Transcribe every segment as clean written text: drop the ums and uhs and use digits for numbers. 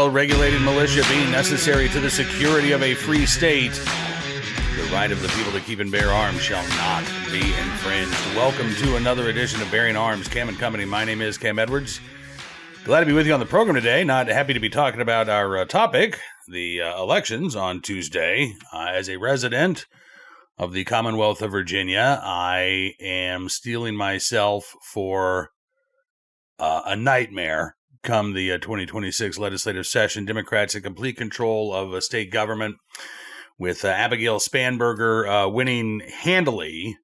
well-regulated militia being necessary to the security of a free state, the right of the people to keep and bear arms shall not be infringed. Welcome to another edition of Bearing Arms, Cam and Company. My name is Cam Edwards. Glad to be with you on the program today. Not happy to be talking about our topic, the elections on Tuesday. As a resident of the Commonwealth of Virginia, I am steeling myself for a nightmare come the 2026 legislative session. Democrats in complete control of a state government, with Abigail Spanberger winning handily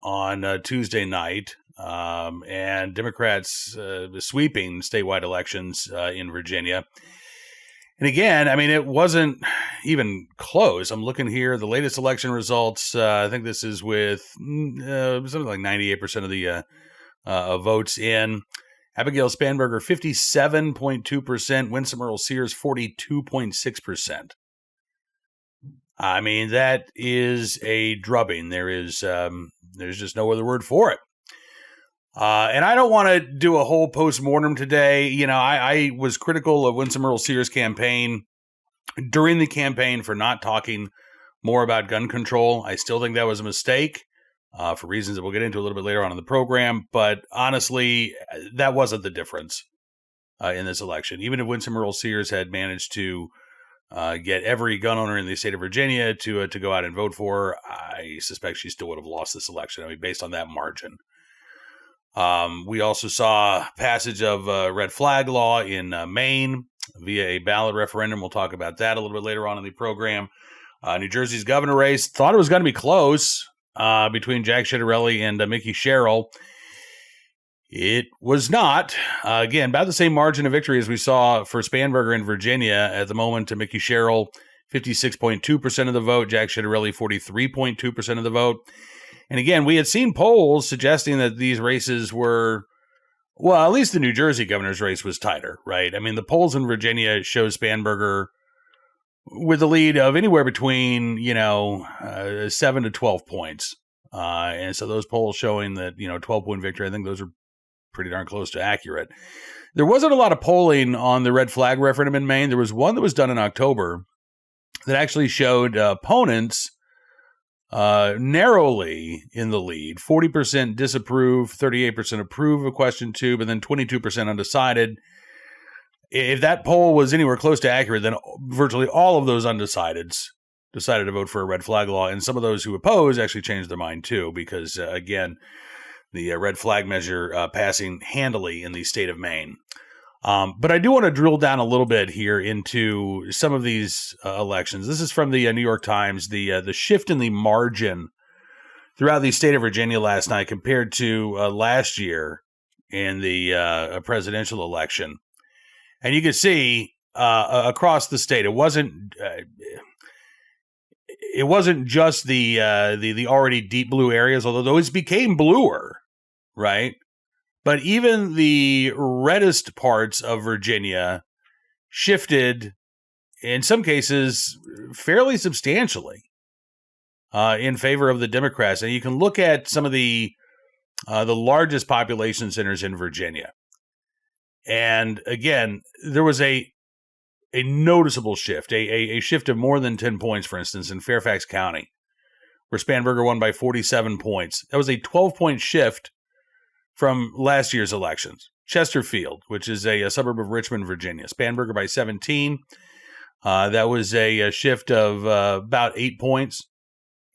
on Tuesday night, and Democrats sweeping statewide elections in Virginia. And again, I mean, it wasn't even close. I'm looking here, the latest election results. I think this is with something like 98% of the votes in. Abigail Spanberger, 57.2%. Winsome Earl Sears, 42.6%. I mean, that is a drubbing. There's just no other word for it. And I don't want to do a whole post-mortem today. You know, I was critical of Winsome Earl Sears' campaign during the campaign for not talking more about gun control. I still think that was a mistake for reasons that we'll get into a little bit later on in the program. But honestly, that wasn't the difference in this election. Even if Winsome Earl Sears had managed to get every gun owner in the state of Virginia to go out and vote for her, I suspect she still would have lost this election. I mean, based on that margin. We also saw passage of red flag law in Maine via a ballot referendum. We'll talk about that a little bit later on in the program. New Jersey's governor race, thought it was going to be close between Jack Ciattarelli and Mickey Sherrill. It was not. Again, about the same margin of victory as we saw for Spanberger in Virginia at the moment. To Mickey Sherrill, 56.2% of the vote. Jack Ciattarelli, 43.2% of the vote. And again, we had seen polls suggesting that these races were, well, at least the New Jersey governor's race was tighter, right? I mean, the polls in Virginia show Spanberger with a lead of anywhere between, 7 to 12 points. And so those polls showing that, 12-point victory, I think those are pretty darn close to accurate. There wasn't a lot of polling on the red flag referendum in Maine. There was one that was done in October that actually showed opponents narrowly in the lead. 40% disapprove, 38% approve of question 2, but then 22% undecided. If that poll was anywhere close to accurate, then virtually all of those undecideds decided to vote for a red flag law, and some of those who oppose actually changed their mind too, because again, the red flag measure passing handily in the state of Maine. But I do want to drill down a little bit here into some of these elections. This is from the New York Times, the shift in the margin throughout the state of Virginia last night compared to last year in the presidential election. And you can see across the state, it wasn't just the already deep blue areas, although those became bluer, right? But even the reddest parts of Virginia shifted, in some cases, fairly substantially in favor of the Democrats. And you can look at some of the largest population centers in Virginia. And again, there was a noticeable shift, a shift of more than 10 points, for instance, in Fairfax County, where Spanberger won by 47 points. That was a 12-point shift from last year's elections. Chesterfield, which is a suburb of Richmond, Virginia, Spanberger by 17. That was a shift of about 8 points.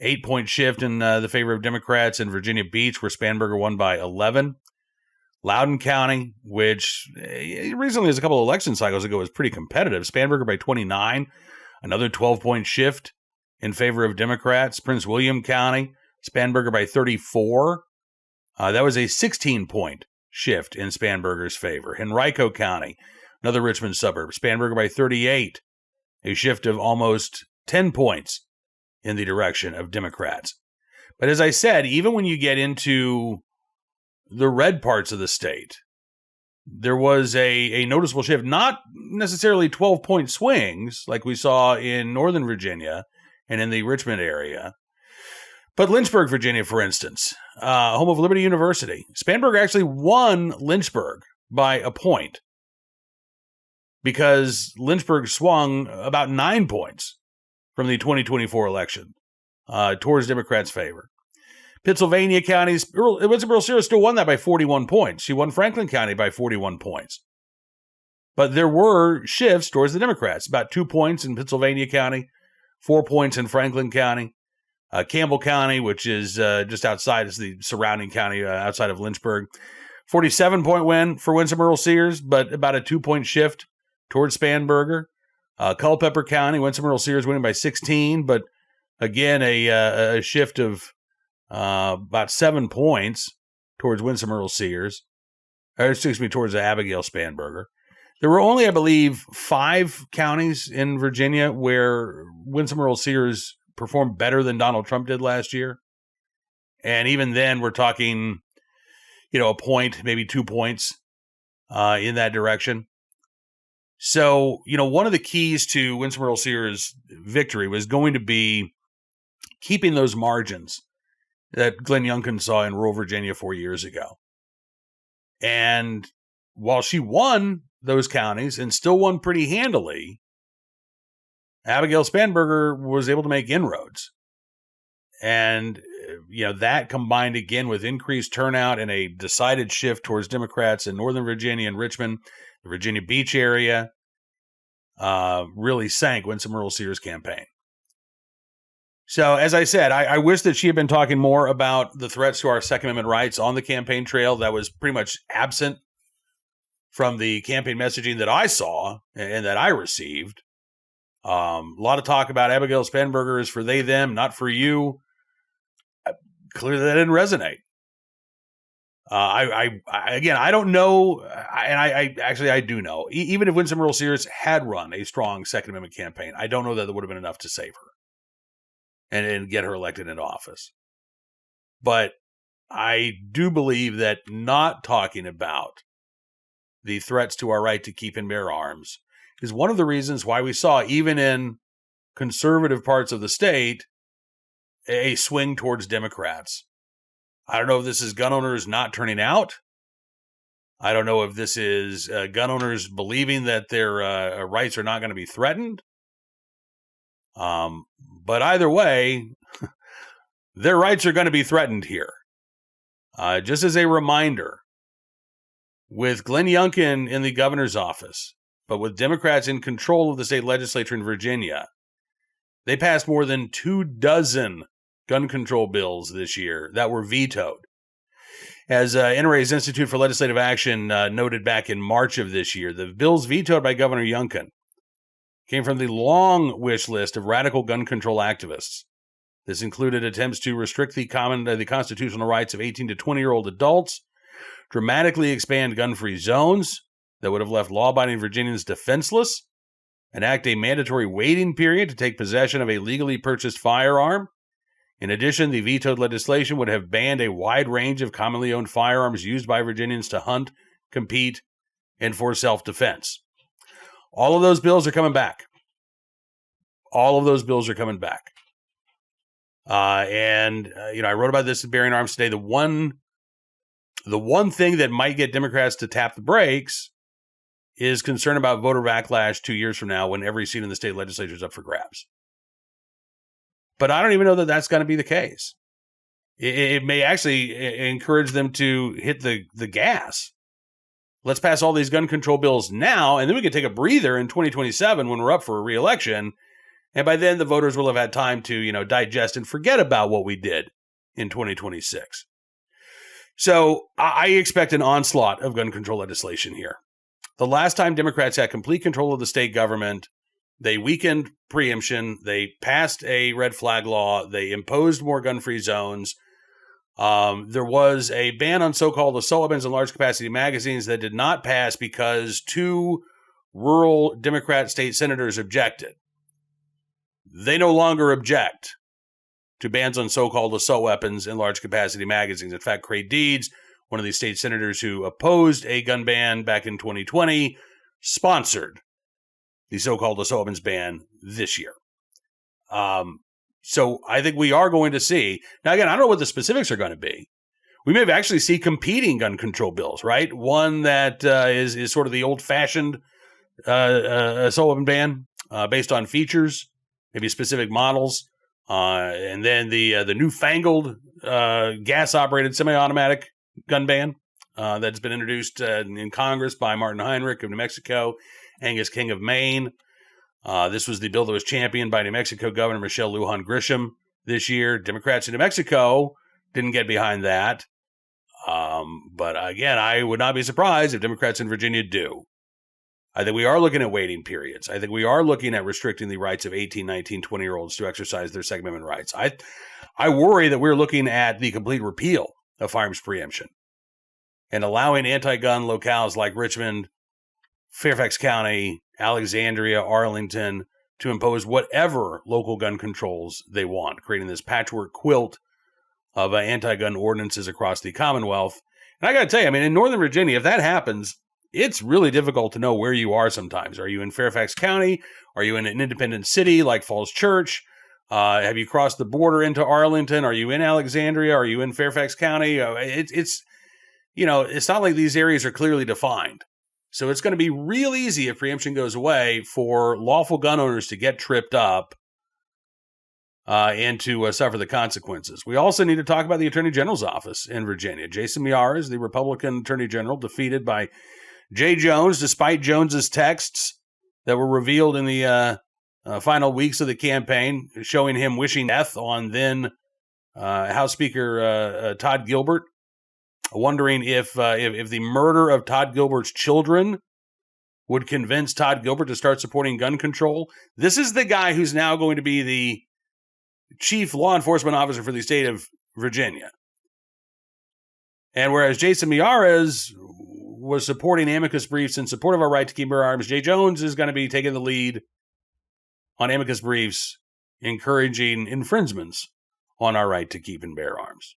8-point shift in the favor of Democrats. In Virginia Beach, where Spanberger won by 11. Loudoun County, which recently, as a couple of election cycles ago, was pretty competitive. Spanberger by 29. Another 12-point shift in favor of Democrats. Prince William County, Spanberger by 34. That was a 16-point shift in Spanberger's favor. Henrico County, another Richmond suburb, Spanberger by 38, a shift of almost 10 points in the direction of Democrats. But as I said, even when you get into the red parts of the state, there was a noticeable shift, not necessarily 12-point swings like we saw in Northern Virginia and in the Richmond area, but Lynchburg, Virginia, for instance, home of Liberty University. Spanberger actually won Lynchburg by a point. because Lynchburg swung about 9 points from the 2024 election towards Democrats' favor. Pennsylvania counties, Winsome Earl Sears still won that by 41 points. She won Franklin County by 41 points. But there were shifts towards the Democrats, about 2 points in Pennsylvania County, 4 points in Franklin County. Campbell County, which is just outside, is the surrounding county outside of Lynchburg. 47-point win for Winsome Earl Sears, but about a 2-point shift towards Spanberger. Culpeper County, Winsome Earl Sears winning by 16, but again, a shift of about 7 points towards Winsome Earl Sears, towards Abigail Spanberger. There were only, I believe, 5 counties in Virginia where Winsome Earl Sears performed better than Donald Trump did last year. And even then, we're talking, a point, maybe 2 points in that direction. So, one of the keys to Winsome Earl Sears' victory was going to be keeping those margins that Glenn Youngkin saw in rural Virginia 4 years ago. And while she won those counties and still won pretty handily, Abigail Spanberger was able to make inroads. And, that combined again with increased turnout and a decided shift towards Democrats in Northern Virginia and Richmond, the Virginia Beach area, really sank Winsome Earl Sears' campaign. So, as I said, I wish that she had been talking more about the threats to our Second Amendment rights on the campaign trail. That was pretty much absent from the campaign messaging that I saw and that I received. A lot of talk about Abigail Spanberger is for they, them, not for you. Clearly, that didn't resonate. I don't know, and I do know. Even if Winsome Earl Sears had run a strong Second Amendment campaign, I don't know that it would have been enough to save her and get her elected into office. But I do believe that not talking about the threats to our right to keep and bear arms is one of the reasons why we saw, even in conservative parts of the state, a swing towards Democrats. I don't know if this is gun owners not turning out. I don't know if this is gun owners believing that their rights are not going to be threatened. But either way, their rights are going to be threatened here. Just as a reminder, with Glenn Youngkin in the governor's office, but with Democrats in control of the state legislature in Virginia, they passed more than 24 gun control bills this year that were vetoed. As NRA's Institute for Legislative Action noted back in March of this year, the bills vetoed by Governor Youngkin came from the long wish list of radical gun control activists. This included attempts to restrict the constitutional rights of 18 to 20-year-old adults, dramatically expand gun-free zones that would have left law-abiding Virginians defenseless, enact a mandatory waiting period to take possession of a legally purchased firearm. In addition, the vetoed legislation would have banned a wide range of commonly owned firearms used by Virginians to hunt, compete, and for self-defense. All of those bills are coming back. All of those bills are coming back. I wrote about this at Bearing Arms today. The one thing that might get Democrats to tap the brakes is concern about voter backlash 2 years from now when every seat in the state legislature is up for grabs. But I don't even know that that's going to be the case. It may actually encourage them to hit the gas. Let's pass all these gun control bills now, and then we can take a breather in 2027 when we're up for a re-election. And by then, the voters will have had time to, digest and forget about what we did in 2026. So I expect an onslaught of gun control legislation here. The last time Democrats had complete control of the state government, they weakened preemption, they passed a red flag law, they imposed more gun-free zones. There was a ban on so-called assault weapons and large-capacity magazines that did not pass because 2 rural Democrat state senators objected. They no longer object to bans on so-called assault weapons and large-capacity magazines. In fact, Craig Deeds, one of the state senators who opposed a gun ban back in 2020, sponsored the so-called assault weapons ban this year. So I think we are going to see. Now, again, I don't know what the specifics are going to be. We may actually see competing gun control bills, right? One that is sort of the old-fashioned assault weapon ban based on features, maybe specific models, and then the newfangled gas-operated semi-automatic gun ban that's been introduced in Congress by Martin Heinrich of New Mexico, Angus King of Maine. This was the bill that was championed by New Mexico Governor Michelle Lujan Grisham this year. Democrats in New Mexico didn't get behind that. But again, I would not be surprised if Democrats in Virginia do. I think we are looking at waiting periods. I think we are looking at restricting the rights of 18, 19, 20-year-olds to exercise their Second Amendment rights. I worry that we're looking at the complete repeal of firearms preemption and allowing anti-gun locales like Richmond, Fairfax County, Alexandria, Arlington to impose whatever local gun controls they want, creating this patchwork quilt of anti-gun ordinances across the Commonwealth. And I got to tell you, I mean, in Northern Virginia, if that happens, it's really difficult to know where you are sometimes. Are you in Fairfax County? Are you in an independent city like Falls Church? Have you crossed the border into Arlington? Are you in Alexandria? Are you in Fairfax County? It's not like these areas are clearly defined. So it's going to be real easy if preemption goes away for lawful gun owners to get tripped up and to suffer the consequences. We also need to talk about the Attorney General's office in Virginia. Jason Miyares, the Republican Attorney General, defeated by Jay Jones, despite Jones's texts that were revealed in the final weeks of the campaign, showing him wishing death on then House Speaker Todd Gilbert, wondering if the murder of Todd Gilbert's children would convince Todd Gilbert to start supporting gun control. This is the guy who's now going to be the chief law enforcement officer for the state of Virginia. And whereas Jason Miyares was supporting amicus briefs in support of our right to keep and bear arms, Jay Jones is going to be taking the lead on amicus briefs encouraging infringements on our right to keep and bear arms.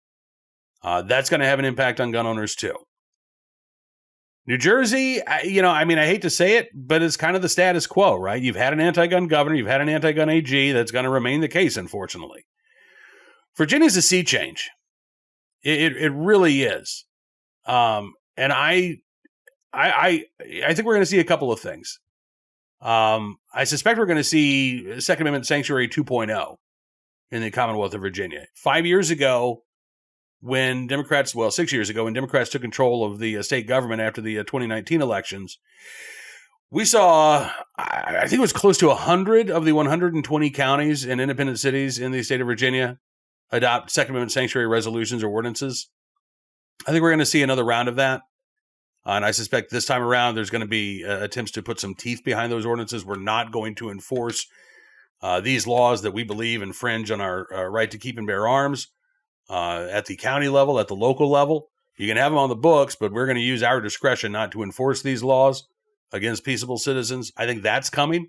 That's going to have an impact on gun owners too. New Jersey, I hate to say it, but it's kind of the status quo, right? You've had an anti-gun governor, you've had an anti-gun AG. That's going to remain the case, unfortunately. Virginia's a sea change. It really is. And I think we're going to see a couple of things. I suspect we're going to see Second Amendment Sanctuary 2.0 in the Commonwealth of Virginia. 5 years ago, 6 years ago, when Democrats took control of the state government after the 2019 elections, we saw, I think it was close to 100 of the 120 counties and independent cities in the state of Virginia adopt Second Amendment sanctuary resolutions or ordinances. I think we're going to see another round of that. And I suspect this time around, there's going to be attempts to put some teeth behind those ordinances. We're not going to enforce these laws that we believe infringe on our right to keep and bear arms at the county level, at the local level. You can have them on the books, but we're going to use our discretion not to enforce these laws against peaceable citizens. I think that's coming.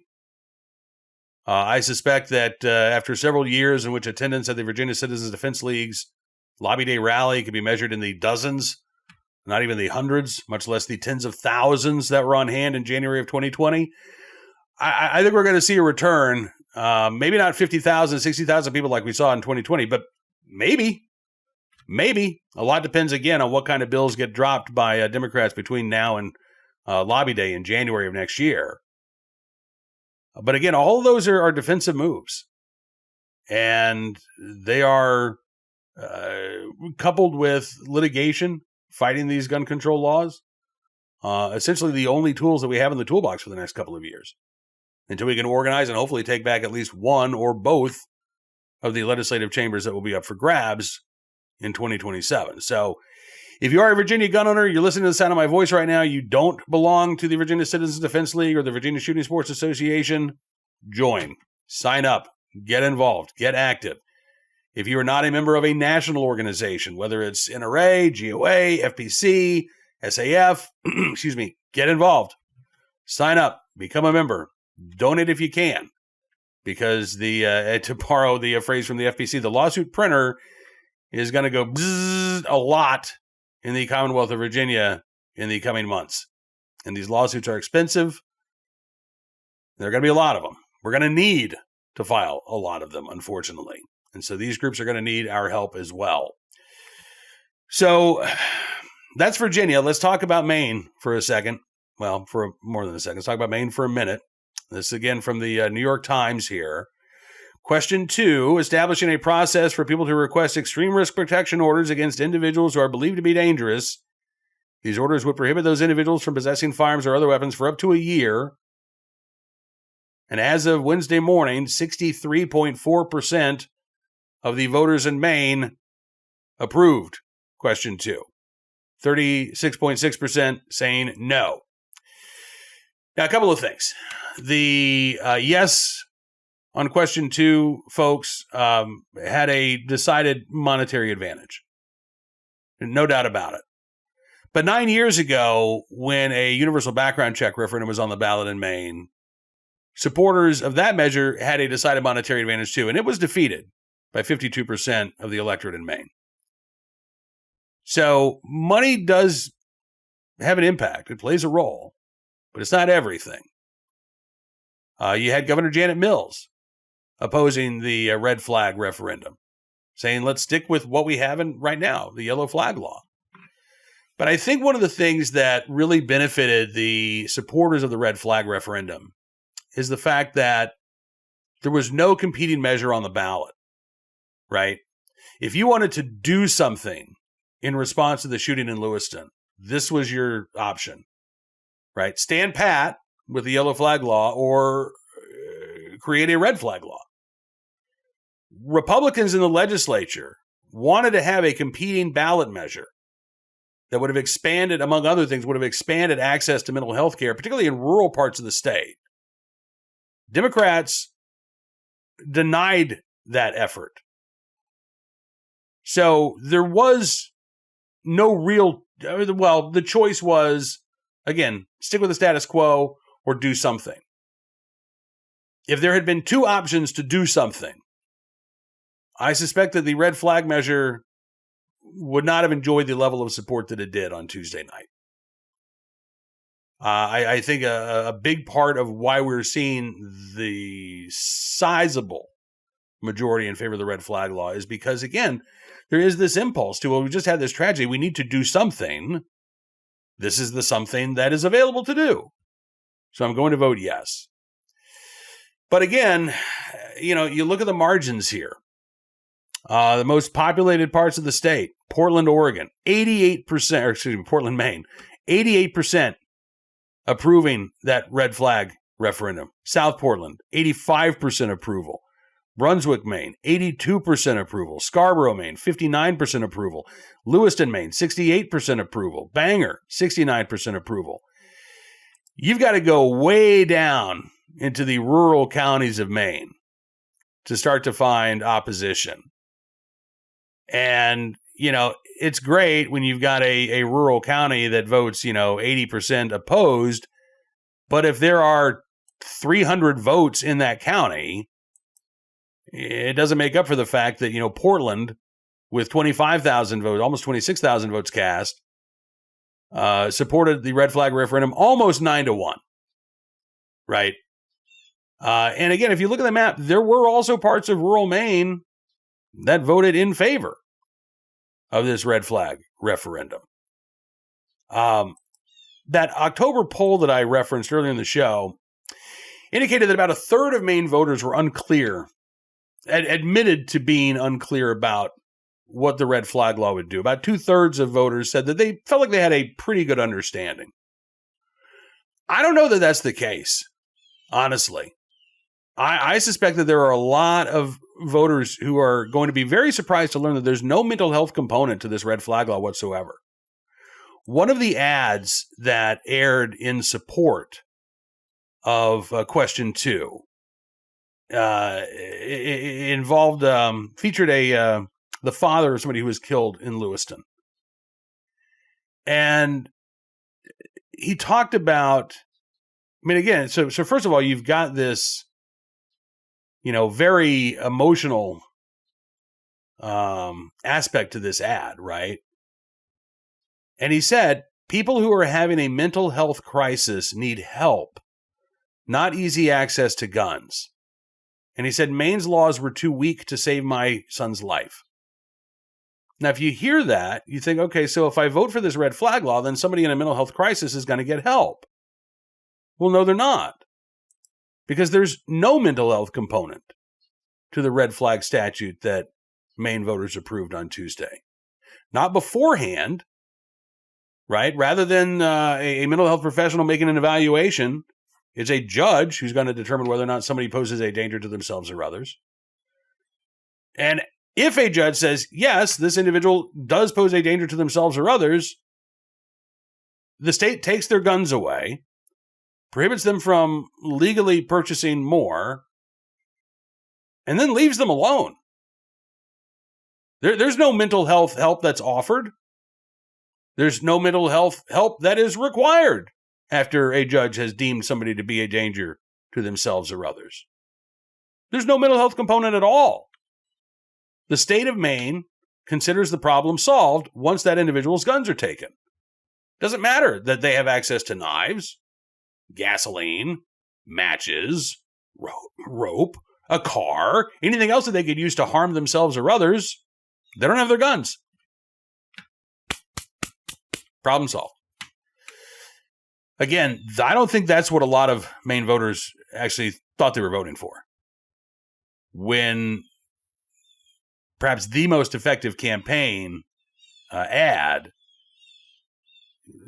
I suspect that after several years in which attendance at the Virginia Citizens Defense League's Lobby Day rally could be measured in the dozens, not even the hundreds, much less the tens of thousands that were on hand in January of 2020, I think we're going to see a return. Maybe not 50,000, 60,000 people like we saw in 2020, but maybe. A lot depends, again, on what kind of bills get dropped by Democrats between now and Lobby Day in January of next year. But again, all of those are defensive moves. And they are coupled with litigation, fighting these gun control laws, essentially the only tools that we have in the toolbox for the next couple of years, until we can organize and hopefully take back at least one or both of the legislative chambers that will be up for grabs in 2027. So if you are a Virginia gun owner, you're listening to the sound of my voice right now, you don't belong to the Virginia Citizens Defense League or the Virginia Shooting Sports Association, join, sign up, get involved, get active. If you are not a member of a national organization, whether it's NRA, GOA, FPC, SAF, get involved, sign up, become a member, donate if you can, because to borrow the phrase from the FPC, the lawsuit printer is going to go bzzz a lot in the Commonwealth of Virginia in the coming months. And these lawsuits are expensive. There are going to be a lot of them. We're going to need to file a lot of them, unfortunately. And so these groups are going to need our help as well. So that's Virginia. Let's talk about Maine for a second. well, for more than a second. Let's talk about Maine for a minute. This is again from the New York Times here. Question 2, establishing a process for people to request extreme risk protection orders against individuals who are believed to be dangerous. These orders would prohibit those individuals from possessing firearms or other weapons for up to a year. And as of Wednesday morning, 63.4% of the voters in Maine approved question 2. 36.6% saying no. Now, a couple of things. The yes on question 2, folks, had a decided monetary advantage. No doubt about it. But 9 years ago, when a universal background check referendum was on the ballot in Maine, supporters of that measure had a decided monetary advantage too, and it was defeated by 52% of the electorate in Maine. So money does have an impact. It plays a role, but it's not everything. You had Governor Janet Mills opposing the red flag referendum, saying, let's stick with what we have in right now, the yellow flag law. But I think one of the things that really benefited the supporters of the red flag referendum is the fact that there was no competing measure on the ballot, right? If you wanted to do something in response to the shooting in Lewiston, this was your option, right? Stand pat with the yellow flag law or create a red flag law. Republicans in the legislature wanted to have a competing ballot measure that would have expanded, among other things, would have expanded access to mental health care, particularly in rural parts of the state. Democrats denied that effort. So there was no real, well, the choice was, again, stick with the status quo or do something. If there had been two options to do something, I suspect that the red flag measure would not have enjoyed the level of support that it did on Tuesday night. I think a big part of why we're seeing the sizable majority in favor of the red flag law is because, again, there is this impulse to, well, we just had this tragedy. We need to do something. This is the something that is available to do. So I'm going to vote yes. But again, you look at the margins here. The most populated parts of the state, Portland, Oregon, 88%, Portland, Maine, 88% approving that red flag referendum. South Portland, 85% approval. Brunswick, Maine, 82% approval. Scarborough, Maine, 59% approval. Lewiston, Maine, 68% approval. Bangor, 69% approval. You've got to go way down into the rural counties of Maine to start to find opposition. And, it's great when you've got a rural county that votes, 80% opposed. But if there are 300 votes in that county, it doesn't make up for the fact that, Portland, with 25,000 votes, almost 26,000 votes cast, supported the red flag referendum almost 9-1, right? And again, if you look at the map, there were also parts of rural Maine that voted in favor of this red flag referendum. That October poll that I referenced earlier in the show indicated that about a third of Maine voters were unclear, admitted to being unclear about what the red flag law would do. About 2/3 of voters said that they felt like they had a pretty good understanding. I don't know that that's the case, honestly. I suspect that there are a lot of voters who are going to be very surprised to learn that there's no mental health component to this red flag law whatsoever. One of the ads that aired in support of question 2 involved, featured the father of somebody who was killed in Lewiston. And he talked about, again, so first of all, you've got this, very emotional aspect to this ad, right? And he said, people who are having a mental health crisis need help, not easy access to guns. And he said, Maine's laws were too weak to save my son's life. Now, if you hear that, you think, okay, so if I vote for this red flag law, then somebody in a mental health crisis is going to get help. Well, no, they're not. Because there's no mental health component to the red flag statute that Maine voters approved on Tuesday. Not beforehand, right? Rather than a mental health professional making an evaluation, it's a judge who's going to determine whether or not somebody poses a danger to themselves or others. And if a judge says, yes, this individual does pose a danger to themselves or others, the state takes their guns away, prohibits them from legally purchasing more, and then leaves them alone. There's no mental health help that's offered. There's no mental health help that is required after a judge has deemed somebody to be a danger to themselves or others. There's no mental health component at all. The state of Maine considers the problem solved once that individual's guns are taken. Doesn't matter that they have access to knives, gasoline, matches, rope, a car, anything else that they could use to harm themselves or others. They don't have their guns. Problem solved. Again, I don't think that's what a lot of Maine voters actually thought they were voting for. When perhaps the most effective campaign ad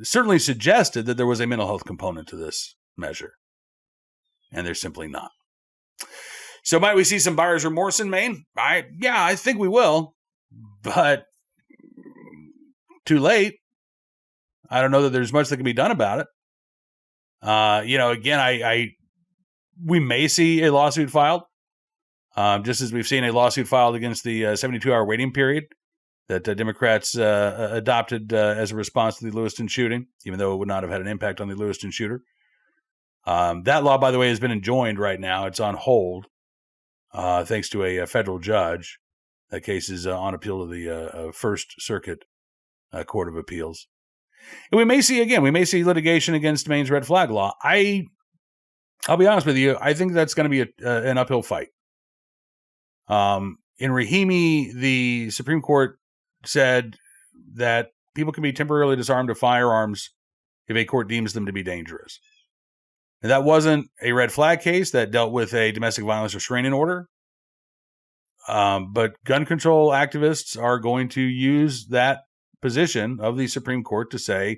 certainly suggested that there was a mental health component to this measure. And there's simply not. So might we see some buyer's remorse in Maine? I think we will. But too late. I don't know that there's much that can be done about it. Again, we may see a lawsuit filed, just as we've seen a lawsuit filed against the 72-hour waiting period that Democrats adopted as a response to the Lewiston shooting, even though it would not have had an impact on the Lewiston shooter. That law, by the way, has been enjoined right now. It's on hold, thanks to a federal judge. That case is on appeal to the First Circuit Court of Appeals. And we may see litigation against Maine's red flag law. I'll be honest with you, I think that's going to be an uphill fight. In Rahimi, the Supreme Court said that people can be temporarily disarmed of firearms if a court deems them to be dangerous. And that wasn't a red flag case that dealt with a domestic violence restraining order. But gun control activists are going to use that position of the Supreme Court to say,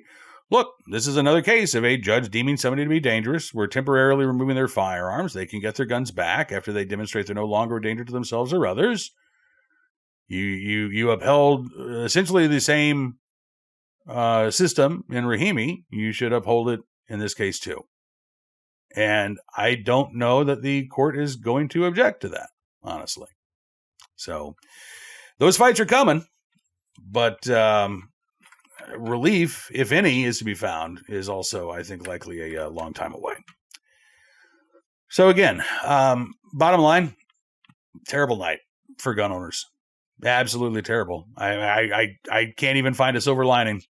look, this is another case of a judge deeming somebody to be dangerous. We're temporarily removing their firearms. They can get their guns back after they demonstrate they're no longer a danger to themselves or others. You upheld essentially the same system in Rahimi. You should uphold it in this case too. And I don't know that the court is going to object to that, honestly. So those fights are coming, but relief, if any, is to be found, is also, I think, likely a long time away. So again, bottom line, terrible night for gun owners. Absolutely terrible. I can't even find a silver lining,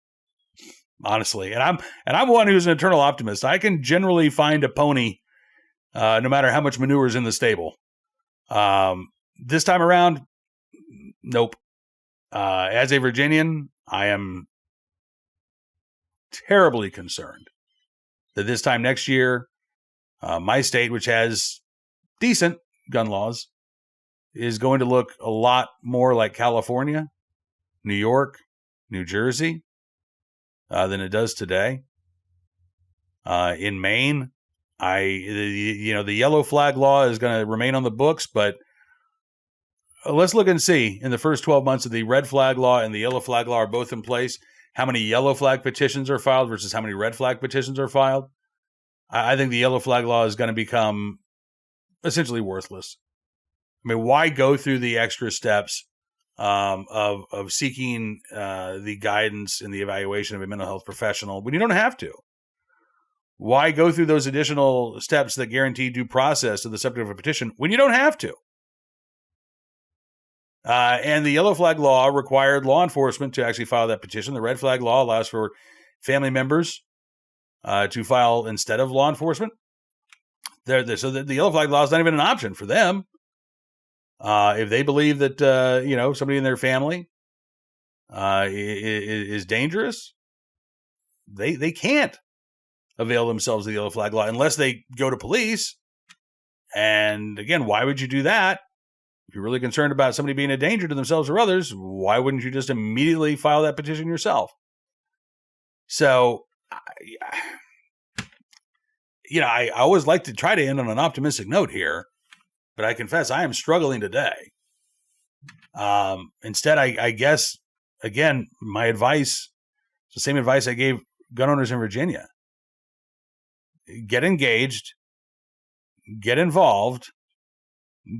honestly. And I'm one who's an eternal optimist. I can generally find a pony, no matter how much manure is in the stable. This time around, nope. As a Virginian, I am terribly concerned that this time next year, my state, which has decent gun laws, is going to look a lot more like California, New York, New Jersey, than it does today. In Maine, the yellow flag law is going to remain on the books, but let's look and see, in the first 12 months of the red flag law and the yellow flag law are both in place, how many yellow flag petitions are filed versus how many red flag petitions are filed. I think the yellow flag law is going to become essentially worthless. I mean, why go through the extra steps of seeking the guidance and the evaluation of a mental health professional when you don't have to? Why go through those additional steps that guarantee due process to the subject of a petition when you don't have to? And the yellow flag law required law enforcement to actually file that petition. The red flag law allows for family members to file instead of law enforcement. So the yellow flag law is not even an option for them. If they believe that somebody in their family is dangerous, they can't avail themselves of the yellow flag law unless they go to police. And again, why would you do that? If you're really concerned about somebody being a danger to themselves or others, why wouldn't you just immediately file that petition yourself? So, I always like to try to end on an optimistic note here, but I confess I am struggling today. Instead, I guess, again, my advice, it's the same advice I gave gun owners in Virginia. Get engaged, get involved,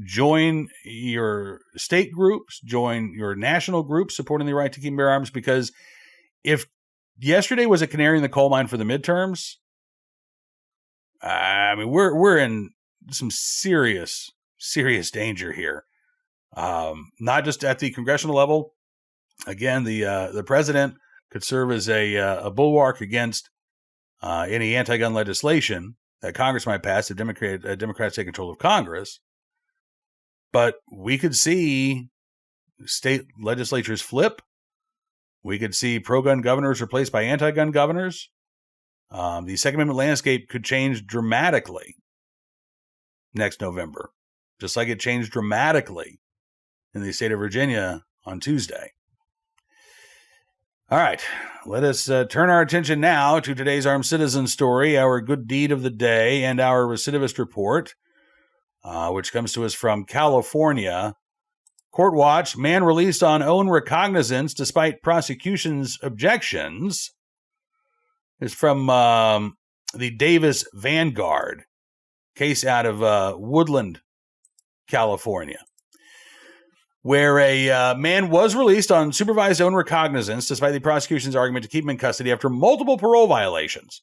join your state groups, join your national groups supporting the right to keep and bear arms, because if yesterday was a canary in the coal mine for the midterms, we're in some serious danger here. Not just at the congressional level. Again, the president could serve as a bulwark against any anti-gun legislation that Congress might pass if Democrats take control of Congress. But we could see state legislatures flip. We could see pro-gun governors replaced by anti-gun governors. The Second Amendment landscape could change dramatically next November, just like it changed dramatically in the state of Virginia on Tuesday. All right, let us turn our attention now to today's Armed Citizen story, our good deed of the day, and our recidivist report, which comes to us from California. Court watch, man released on own recognizance despite prosecution's objections. Is from the Davis Vanguard case out of Woodland, California, where a man was released on supervised own recognizance despite the prosecution's argument to keep him in custody after multiple parole violations.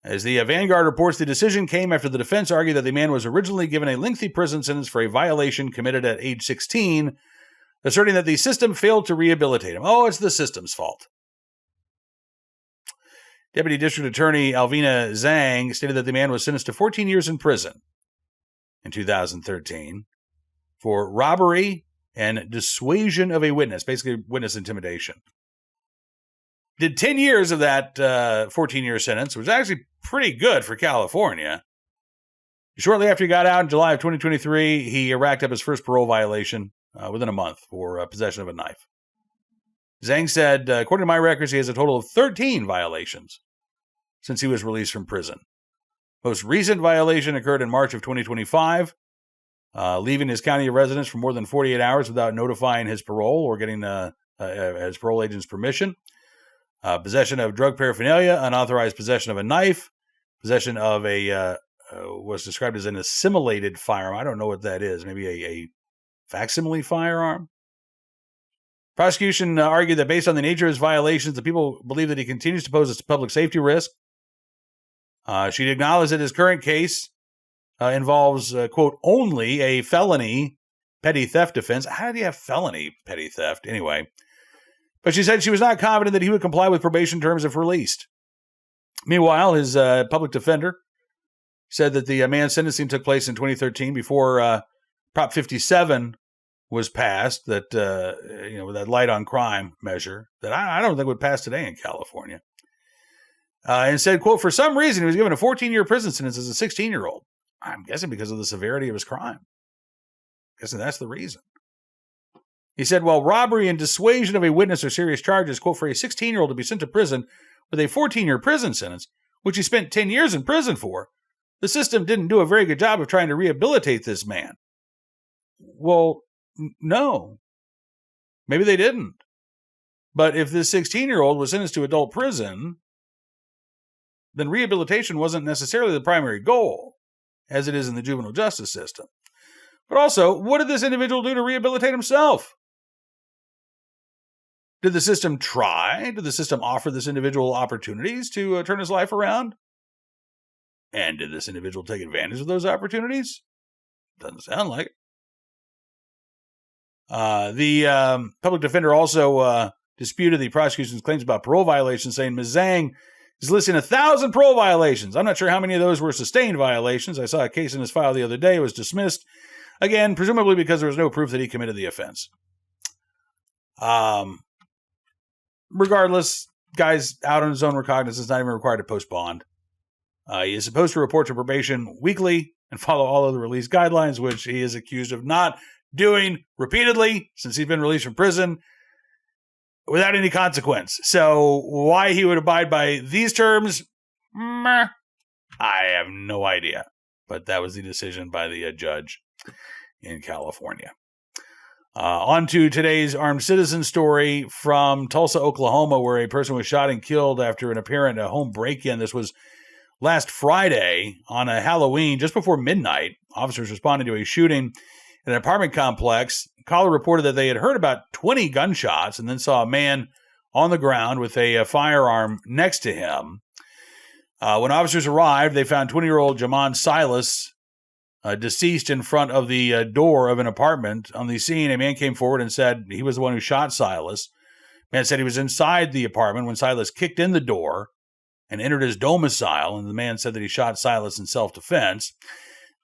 As the Vanguard reports, the decision came after the defense argued that the man was originally given a lengthy prison sentence for a violation committed at age 16, asserting that the system failed to rehabilitate him. Oh, it's the system's fault. Deputy District Attorney Alvina Zhang stated that the man was sentenced to 14 years in prison in 2013 for robbery and dissuasion of a witness, basically witness intimidation. Did 10 years of that 14-year sentence, which was actually pretty good for California. Shortly after he got out in July of 2023, he racked up his first parole violation within a month for possession of a knife. Zhang said, according to my records, he has a total of 13 violations since he was released from prison. Most recent violation occurred in March of 2025, leaving his county of residence for more than 48 hours without notifying his parole or getting his parole agent's permission. Possession of drug paraphernalia, unauthorized possession of a knife, possession of what's described as an assimilated firearm. I don't know what that is. Maybe a facsimile firearm? Prosecution argued that based on the nature of his violations, the people believe that he continues to pose a public safety risk. She acknowledged that his current case involves, quote, only a felony petty theft offense. How do you have felony petty theft? Anyway. But she said she was not confident that he would comply with probation terms if released. Meanwhile, his public defender said that the man's sentencing took place in 2013 before Prop 57 was passed, that with that light on crime measure that I don't think would pass today in California. And said, quote, for some reason he was given a 14-year prison sentence as a 16-year-old. I'm guessing because of the severity of his crime. I'm guessing that's the reason. He said, well, robbery and dissuasion of a witness are serious charges, quote, for a 16-year-old to be sent to prison with a 14-year prison sentence, which he spent 10 years in prison for, the system didn't do a very good job of trying to rehabilitate this man. Well, no. Maybe they didn't. But if this 16-year-old was sentenced to adult prison, then rehabilitation wasn't necessarily the primary goal, as it is in the juvenile justice system. But also, what did this individual do to rehabilitate himself? Did the system try? Did the system offer this individual opportunities to turn his life around? And did this individual take advantage of those opportunities? Doesn't sound like it. The public defender also disputed the prosecution's claims about parole violations, saying Ms. Zhang is listing 1,000 parole violations. I'm not sure how many of those were sustained violations. I saw a case in his file the other day. It was dismissed. Again, presumably because there was no proof that he committed the offense. Regardless, guy's out on his own recognizance, not even required to post bond. He is supposed to report to probation weekly and follow all of the release guidelines, which he is accused of not doing repeatedly since he's been released from prison without any consequence. So why he would abide by these terms, I have no idea. But that was the decision by the judge in California. On to today's armed citizen story from Tulsa, Oklahoma, where a person was shot and killed after an apparent home break-in. This was last Friday on a Halloween, just before midnight. Officers responded to a shooting in an apartment complex. Caller reported that they had heard about 20 gunshots and then saw a man on the ground with a firearm next to him. When officers arrived, they found 20-year-old Jamon Silas deceased in front of the door of an apartment. On the scene, a man came forward and said he was the one who shot Silas. The man said he was inside the apartment when Silas kicked in the door and entered his domicile, and the man said that he shot Silas in self-defense.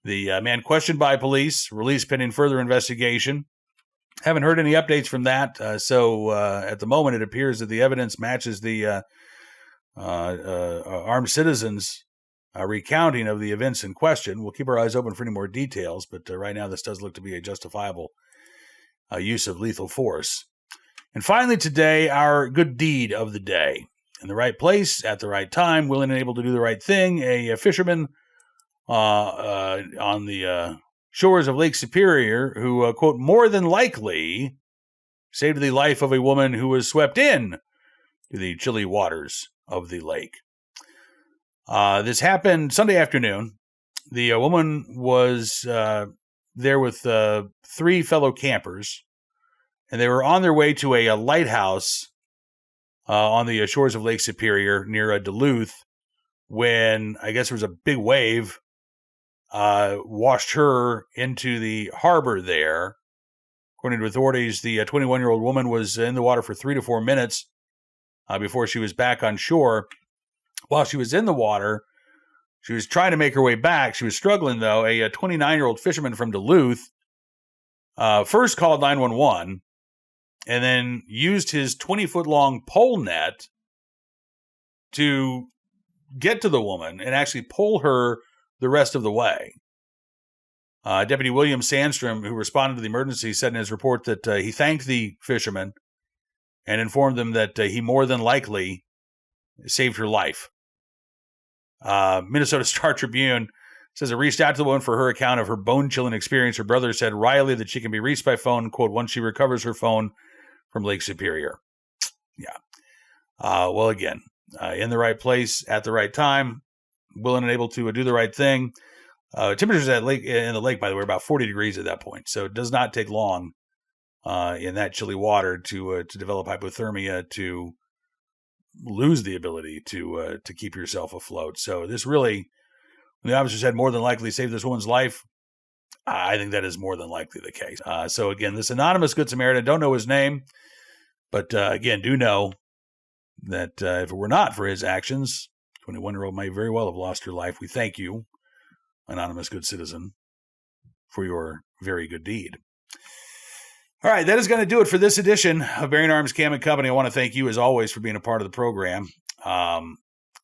The man questioned by police, released pending further investigation. Haven't heard any updates from that, so at the moment it appears that the evidence matches the armed citizens' recounting of the events in question. We'll keep our eyes open for any more details, but right now this does look to be a justifiable use of lethal force. And finally today, our good deed of the day. In the right place, at the right time, willing and able to do the right thing. A fisherman on the shores of Lake Superior who, quote, more than likely saved the life of a woman who was swept in to the chilly waters of the lake. This happened Sunday afternoon. The woman was there with 3 fellow campers, and they were on their way to a lighthouse on the shores of Lake Superior near Duluth when I guess there was a big wave washed her into the harbor there. According to authorities, the 21-year-old woman was in the water for 3 to 4 minutes before she was back on shore. While she was in the water, she was trying to make her way back. She was struggling, though. A 29-year-old fisherman from Duluth first called 911 and then used his 20-foot-long pole net to get to the woman and actually pull her the rest of the way. Deputy William Sandstrom, who responded to the emergency, said in his report that he thanked the fisherman and informed them that he more than likely saved her life. Minnesota Star Tribune says it reached out to the woman for her account of her bone-chilling experience. Her brother said Riley that she can be reached by phone, quote, once she recovers her phone from Lake Superior. Yeah. Well, again, in the right place at the right time, willing and able to do the right thing. Temperatures in the lake, by the way, are about 40 degrees at that point. So it does not take long in that chilly water to develop hypothermia, to lose the ability to keep yourself afloat. So this really, when the officer said more than likely saved this woman's life, I think that is more than likely the case. So again, this anonymous Good Samaritan, don't know his name, but again, do know that if it were not for his actions, 21-year-old may very well have lost her life. We thank you, anonymous good citizen, for your very good deed. All right, that is going to do it for this edition of Bearing Arms Cam & Company. I want to thank you, as always, for being a part of the program. I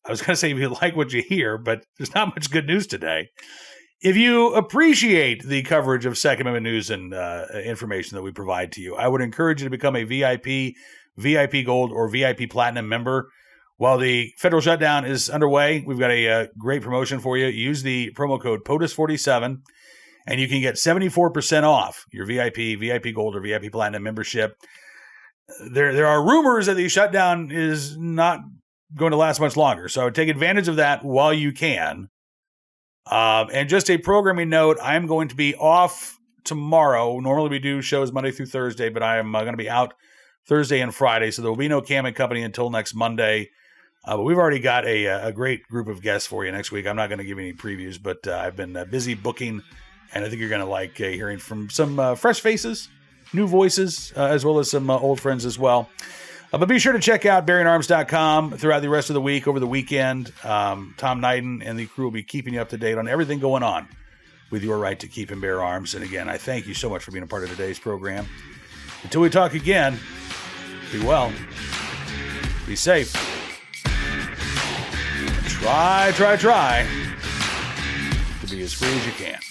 was going to say if you like what you hear, but there's not much good news today. If you appreciate the coverage of Second Amendment news and information that we provide to you, I would encourage you to become a VIP, VIP Gold, or VIP Platinum member. While the federal shutdown is underway, we've got a great promotion for you. Use the promo code POTUS47, and you can get 74% off your VIP, VIP Gold, or VIP Platinum membership. There are rumors that the shutdown is not going to last much longer, so take advantage of that while you can. And just a programming note, I'm going to be off tomorrow. Normally we do shows Monday through Thursday, but I am going to be out Thursday and Friday, so there will be no Cam & Company until next Monday. But we've already got a great group of guests for you next week. I'm not going to give any previews, but I've been busy booking, and I think you're going to like hearing from some fresh faces, new voices, as well as some old friends as well. But be sure to check out BearingArms.com throughout the rest of the week, over the weekend. Tom Knighton and the crew will be keeping you up to date on everything going on with your right to keep and bear arms. And again, I thank you so much for being a part of today's program. Until we talk again, be well, be safe, Try to be as free as you can.